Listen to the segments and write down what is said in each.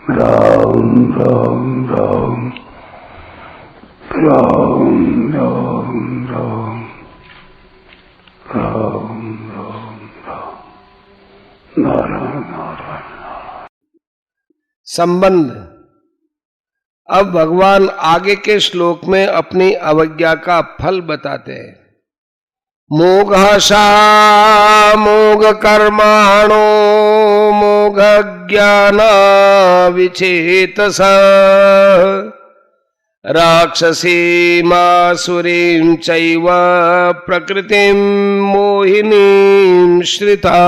राम राम राम राम राम राम राम राम राम नारायण नारायण। संबंध। अब भगवान आगे के श्लोक में अपनी अवज्ञा का फल बताते हैं। मोघशा मोघ कर्माणो मोघ ज्ञान विचेतसा राक्षसीमासुरीं चैव प्रकृतिं मोहिनीं श्रिता।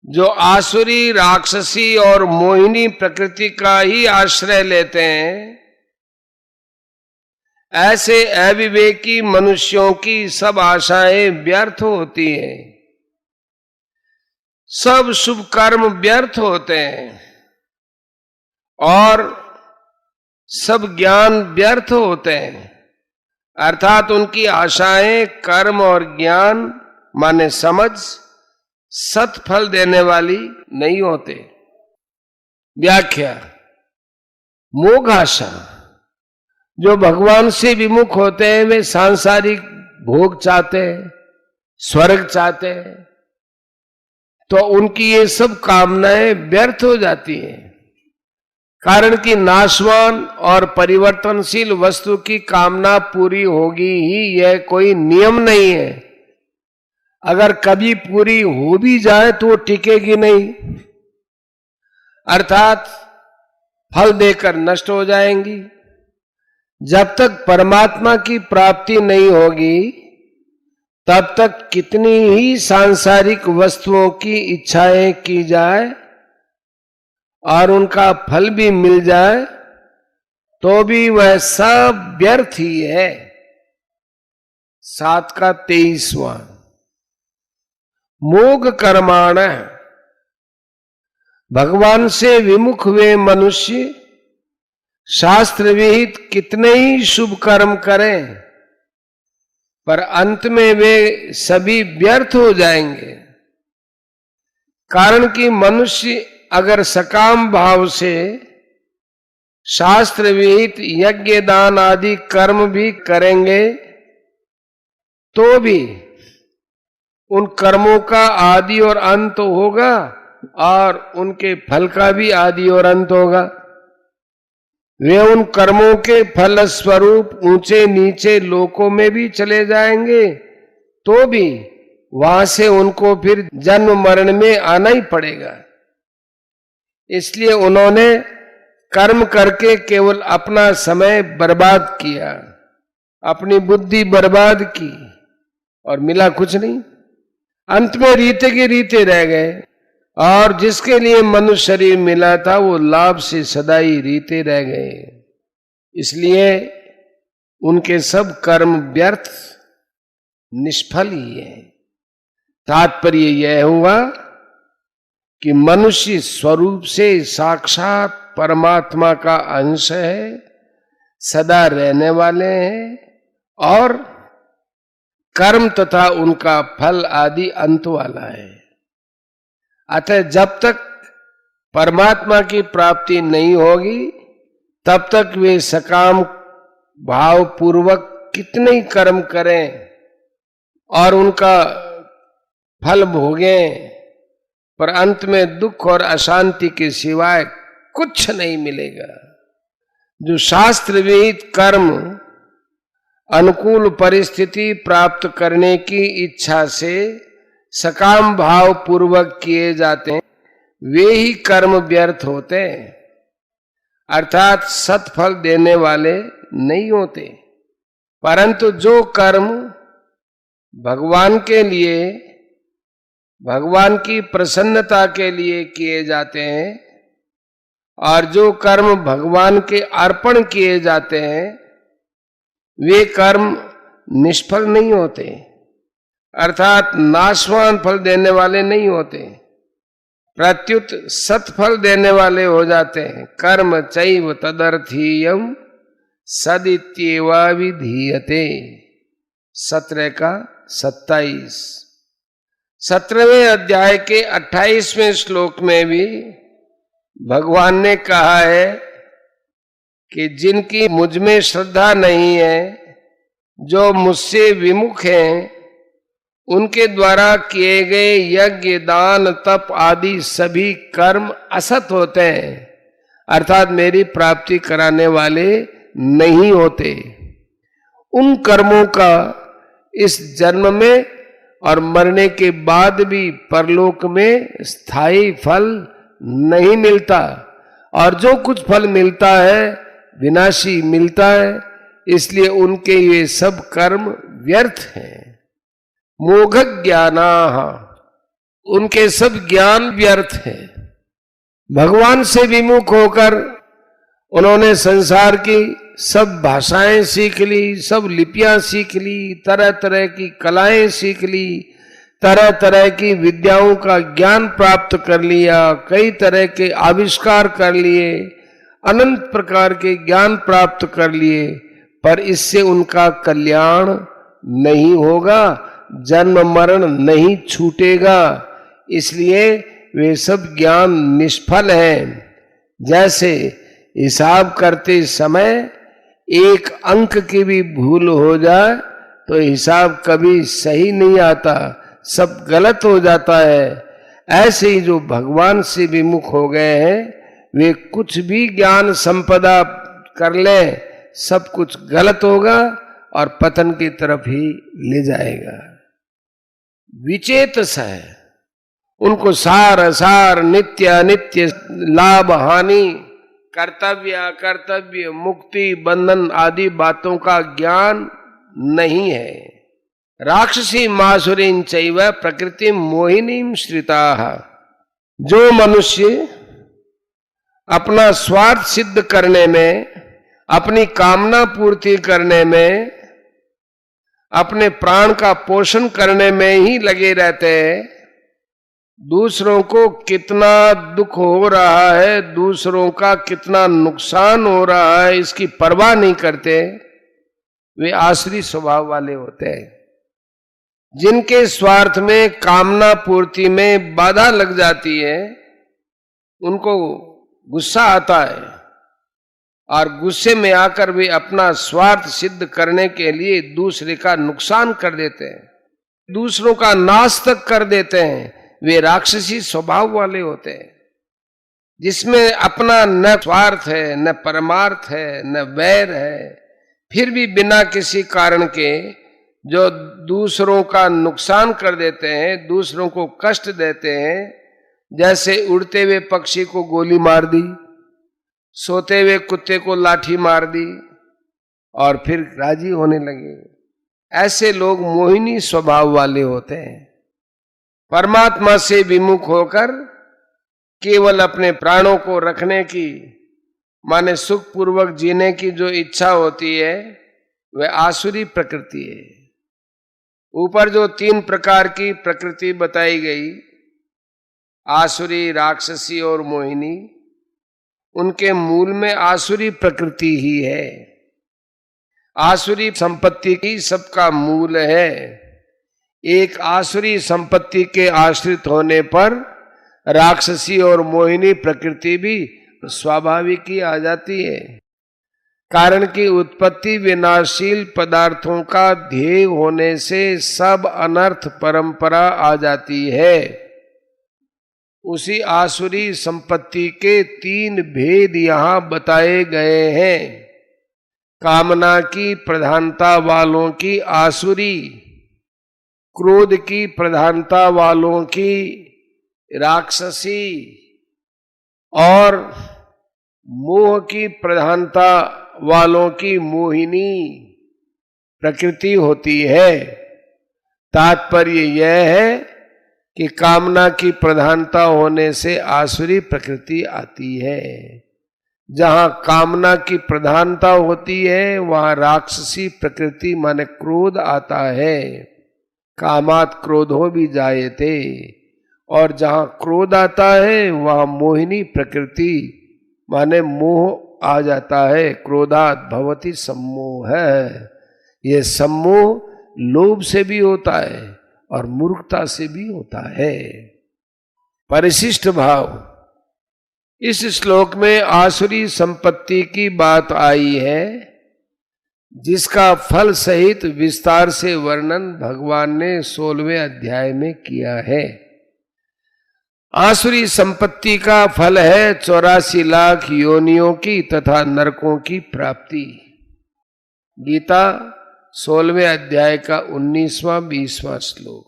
जो आसुरी, राक्षसी और मोहिनी प्रकृति का ही आश्रय लेते हैं, ऐसे अविवेकी मनुष्यों की सब आशाएं व्यर्थ होती हैं, सब शुभ कर्म व्यर्थ होते हैं और सब ज्ञान व्यर्थ होते हैं। अर्थात उनकी आशाएं, कर्म और ज्ञान माने समझ सत्फल देने वाली नहीं होते। व्याख्या। मोघाशा, जो भगवान से विमुख होते हैं, वे सांसारिक भोग चाहते हैं, स्वर्ग चाहते हैं, तो उनकी ये सब कामनाएं व्यर्थ हो जाती हैं। कारण कि नाशवान और परिवर्तनशील वस्तु की कामना पूरी होगी ही, यह कोई नियम नहीं है। अगर कभी पूरी हो भी जाए तो टिकेगी नहीं, अर्थात फल देकर नष्ट हो जाएंगी। जब तक परमात्मा की प्राप्ति नहीं होगी, तब तक कितनी ही सांसारिक वस्तुओं की इच्छाएं की जाए और उनका फल भी मिल जाए, तो भी वह सब व्यर्थ ही है। 7 का 23वां। मोघ कर्माण, भगवान से विमुख वे मनुष्य शास्त्र विहित कितने ही शुभ कर्म करें, पर अंत में वे सभी व्यर्थ हो जाएंगे। कारण कि मनुष्य अगर सकाम भाव से शास्त्र विहित यज्ञ दान आदि कर्म भी करेंगे, तो भी उन कर्मों का आदि और अंत होगा और उनके फल का भी आदि और अंत होगा। वे उन कर्मों के फल स्वरूप ऊंचे नीचे लोकों में भी चले जाएंगे, तो भी वहां से उनको फिर जन्म मरण में आना ही पड़ेगा। इसलिए उन्होंने कर्म करके केवल अपना समय बर्बाद किया, अपनी बुद्धि बर्बाद की और मिला कुछ नहीं। अंत में रीते के रीते रह गए और जिसके लिए मनुष्य शरीर मिला था, वो लाभ से सदा ही रीते रह गए। इसलिए उनके सब कर्म व्यर्थ निष्फल ही है। तात्पर्य यह हुआ कि मनुष्य स्वरूप से साक्षात परमात्मा का अंश है, सदा रहने वाले हैं और कर्म तथा उनका फल आदि अंत वाला है। अतः जब तक परमात्मा की प्राप्ति नहीं होगी, तब तक वे सकाम भाव पूर्वक कितने ही कर्म करें और उनका फल भोगें, पर अंत में दुख और अशांति के सिवाय कुछ नहीं मिलेगा। जो शास्त्र विहित कर्म अनुकूल परिस्थिति प्राप्त करने की इच्छा से सकाम भाव पूर्वक किए जाते हैं, वे ही कर्म व्यर्थ होते हैं, अर्थात सत्फल देने वाले नहीं होते। परंतु जो कर्म भगवान के लिए, भगवान की प्रसन्नता के लिए किए जाते हैं और जो कर्म भगवान के अर्पण किए जाते हैं, वे कर्म निष्फल नहीं होते, अर्थात नाशवान फल देने वाले नहीं होते, प्रत्युत सत्फल देने वाले हो जाते हैं। कर्म चैव तदर्थीयम सदित्येवाभिधीयते। 17 का 27। 17वें अध्याय के 28वें श्लोक में भी भगवान ने कहा है कि जिनकी मुझ में श्रद्धा नहीं है, जो मुझसे विमुख हैं, उनके द्वारा किए गए यज्ञ, दान, तप आदि सभी कर्म असत होते हैं, अर्थात मेरी प्राप्ति कराने वाले नहीं होते। उन कर्मों का इस जन्म में और मरने के बाद भी परलोक में स्थायी फल नहीं मिलता, और जो कुछ फल मिलता है विनाशी मिलता है, इसलिए उनके ये सब कर्म व्यर्थ हैं। मोघ ज्ञानाः, उनके सब ज्ञान व्यर्थ है। भगवान से विमुख होकर उन्होंने संसार की सब भाषाएं सीख ली, सब लिपियां सीख ली, तरह तरह की कलाएं सीख ली, तरह तरह की विद्याओं का ज्ञान प्राप्त कर लिया, कई तरह के आविष्कार कर लिए, अनंत प्रकार के ज्ञान प्राप्त कर लिए, पर इससे उनका कल्याण नहीं होगा, जन्म मरण नहीं छूटेगा, इसलिए वे सब ज्ञान निष्फल हैं। जैसे हिसाब करते समय एक अंक की भी भूल हो जाए तो हिसाब कभी सही नहीं आता, सब गलत हो जाता है। ऐसे ही जो भगवान से विमुख हो गए हैं, वे कुछ भी ज्ञान संपदा कर लें, सब कुछ गलत होगा और पतन की तरफ ही ले जाएगा। विचेतस है, उनको सार असार, नित्य अनित्य, लाभ हानि, कर्तव्य अकर्तव्य, मुक्ति बंधन आदि बातों का ज्ञान नहीं है। राक्षसी मासुरीं चैव प्रकृति मोहिनीं श्रिताः, जो मनुष्य अपना स्वार्थ सिद्ध करने में, अपनी कामना पूर्ति करने में, अपने प्राण का पोषण करने में ही लगे रहते हैं, दूसरों को कितना दुख हो रहा है, दूसरों का कितना नुकसान हो रहा है, इसकी परवाह नहीं करते, वे आसुरी स्वभाव वाले होते हैं। जिनके स्वार्थ में, कामना पूर्ति में बाधा लग जाती है, उनको गुस्सा आता है और गुस्से में आकर वे अपना स्वार्थ सिद्ध करने के लिए दूसरे का नुकसान कर देते हैं, दूसरों का नाश तक कर देते हैं। वे राक्षसी स्वभाव वाले होते हैं, जिसमें अपना न स्वार्थ है, न परमार्थ है, न वैर है, फिर भी बिना किसी कारण के जो दूसरों का नुकसान कर देते हैं, दूसरों को कष्ट देते हैं। जैसे उड़ते हुए पक्षी को गोली मार दी, सोते हुए कुत्ते को लाठी मार दी और फिर राजी होने लगे। ऐसे लोग मोहिनी स्वभाव वाले होते हैं। परमात्मा से विमुख होकर केवल अपने प्राणों को रखने की, माने सुख पूर्वक जीने की जो इच्छा होती है, वह आसुरी प्रकृति है। ऊपर जो 3 प्रकार की प्रकृति बताई गई, आसुरी, राक्षसी और मोहिनी, उनके मूल में आसुरी प्रकृति ही है। आसुरी संपत्ति की सबका मूल है। एक आसुरी संपत्ति के आश्रित होने पर राक्षसी और मोहिनी प्रकृति भी स्वाभाविक ही आ जाती है। कारण की उत्पत्ति विनाशील पदार्थों का ध्येय होने से सब अनर्थ परंपरा आ जाती है। उसी आसुरी संपत्ति के 3 भेद यहां बताए गए हैं। कामना की प्रधानता वालों की आसुरी, क्रोध की प्रधानता वालों की राक्षसी और मोह की प्रधानता वालों की मोहिनी प्रकृति होती है। तात्पर्य यह है कि कामना की प्रधानता होने से आसुरी प्रकृति आती है। जहां कामना की प्रधानता होती है, वहां राक्षसी प्रकृति माने क्रोध आता है। कामात क्रोधो भी जायते, और जहां क्रोध आता है वहां मोहिनी प्रकृति माने मोह आ जाता है। क्रोधात भवति सम्मोह है। यह सम्मोह लोभ से भी होता है और मूर्खता से भी होता है। परिशिष्ट भाव इस श्लोक में आसुरी संपत्ति की बात आई है, जिसका फल सहित विस्तार से वर्णन भगवान ने 16वें अध्याय में किया है। आसुरी संपत्ति का फल है 84 लाख योनियों की तथा नरकों की प्राप्ति। गीता 16वें अध्याय का 19वां 20वां श्लोक।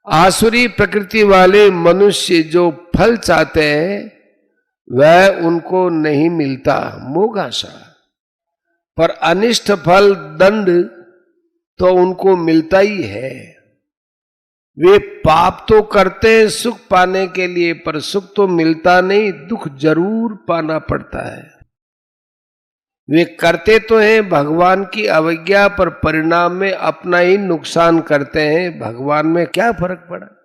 आसुरी प्रकृति वाले मनुष्य जो फल चाहते हैं वह उनको नहीं मिलता, मोगाशा, पर अनिष्ट फल दंड तो उनको मिलता ही है। वे पाप तो करते हैं सुख पाने के लिए, पर सुख तो मिलता नहीं, दुख जरूर पाना पड़ता है। वे करते तो हैं भगवान की अवज्ञा, पर परिणाम में अपना ही नुकसान करते हैं। भगवान में क्या फर्क पड़ा।